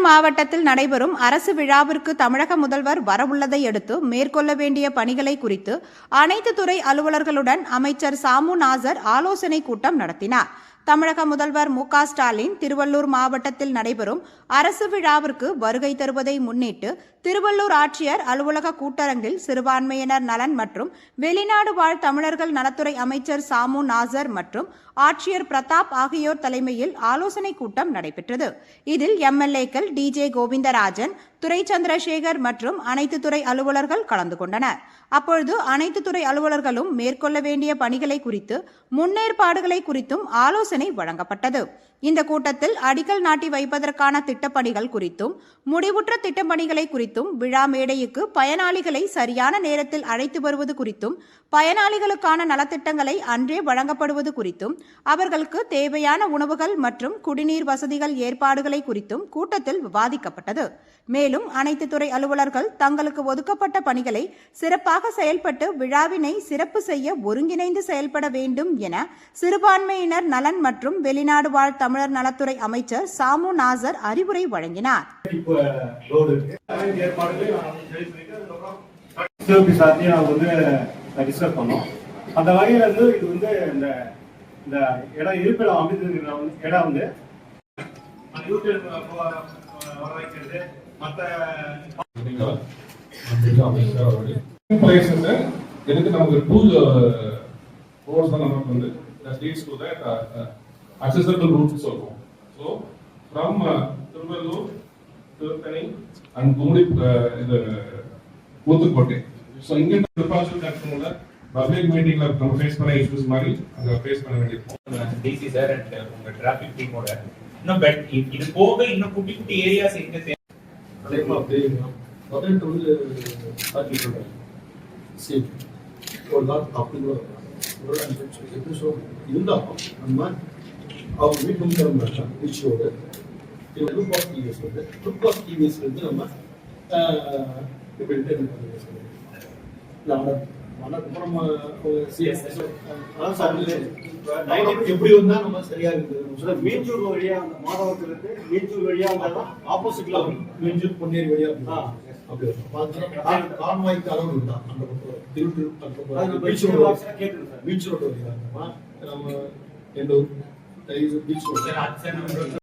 மாவட்டத்தில் நடைபெறும் அரசு விழாவிற்கு தமிழக முதல்வர் வரவுள்ளதை அடுத்து மேற்கொள்ள வேண்டிய பணிகளை குறித்து அனைத்து துறை அலுவலர்களுடன் அமைச்சர் சாமு நாசர் ஆலோசனை கூட்டம் நடத்தினார். தமிழக முதல்வர் மு.க. ஸ்டாலின் திருவள்ளூர் மாவட்டத்தில் நடைபெறும் அரசு விழாவிற்கு வருகை தருவதை முன்னிட்டு திருவள்ளூர் ஆட்சியர் அலுவலக கூட்டரங்கில் சிறுபான்மையினர் நலன் மற்றும் வெளிநாடு வாழ் தமிழர்கள் நலத்துறை அமைச்சர் சாமு நாசர் மற்றும் ஆட்சியர் பிரதாப் ஆகியோர் தலைமையில் ஆலோசனை கூட்டம் நடைபெற்றது. இதில் எம்எல்ஏக்கள் டி.ஜே. கோவிந்தராஜன், துரை சந்திரசேகர் மற்றும் அனைத்து துறை அலுவலர்கள் கலந்து கொண்டனர். அப்பொழுது அனைத்து துறை அலுவலர்களும் மேற்கொள்ள வேண்டிய பணிகளை குறித்து முன்னேற்பாடுகளை குறித்தும் ஆலோசனை வழங்கப்பட்டது. இந்த கூட்டத்தில் அடிக்கல் நாட்டி வைப்பதற்கான திட்டப்பணிகள் குறித்தும் முடிவுற்ற திட்டப்பணிகளை குறித்தும் விழா மேடைக்கு பயனாளிகளை சரியான நேரத்தில் அழைத்து வருவது குறித்தும் பயனாளிகளுக்கான நலத்திட்டங்களை அன்றே வழங்கப்படுவது குறித்தும் அவர்களுக்கு தேவையான உணவுகள் மற்றும் குடிநீர் வசதிகள் ஏற்பாடுகளை குறித்தும் கூட்டத்தில் விவாதிக்கப்பட்டது. மேலும் அனைத்து துறை அலுவலர்கள் தங்களுக்கு ஒதுக்கப்பட்ட பணிகளை சிறப்பாக செயல்பட்டு விழாவினை சிறப்பு செய்ய ஒருங்கிணைந்து செயல்பட வேண்டும் என சிறுபான்மையினர் நலன் மற்றும் வெளிநாடு வாழ் தமிழர் நலத்துறை அமைச்சர் சாமு நாசர் அறிவுரை வழங்கினார். அந்த வகையில இது வந்து இந்த இடம் இருப்பிடம் அமைந்திருக்கிற இடம் வந்து எனக்கு நமக்கு 2 roads தான் நமக்கு வந்து that leads to that accessible routes சொல்றோம். So from Tiruvallur, Tiruttani and குமுடி இது ஊத்துக்கோட்டை. So இங்க ப்ரிப்பரேஷன் கட்டணும்ல பப்ளிக் மீட்டிங்ல நம்ம ஃபேஸ் பண்ண இஷ்யூஸ் மாதிரி அங்க ஃபேஸ் பண்ண வேண்டியிருக்கும். டிசி சார் அண்ட் உங்க டிராஃபிக் டீமோட இன்னும் பெட் இது போக இன்னும் குட்டி குட்டி ஏரியாஸ் எங்க அதேமா அப்படியே பதினெட்டு வந்து ஆக்கிட்டு சரி ஒரு நாள் அப்படி எப்படி சொல்ல இருந்தாலும் நம்ம அவங்க வீட்டு கிளம்புறாங்க பீச்சோடு லுக் ஆஃப் டிவிஎஸ் வந்து லுக் ஆஃப் டிவிஎஸ் வந்து நம்ம இப்போ இன்டர்நெட் எப்படி வந்தா நம்ம சரியா இருக்குது மீஞ்சூர் வழியா மாதவத்திலிருந்து மீஞ்சூர் வழியா ஆப்போசிட்ல மீஞ்சூர் பொன்னேரி வழியா கான்வாய்க்கு அளவு இருந்தா அந்த பீச் ரோடு வழியா நம்ம எந்த பீச் ரோடு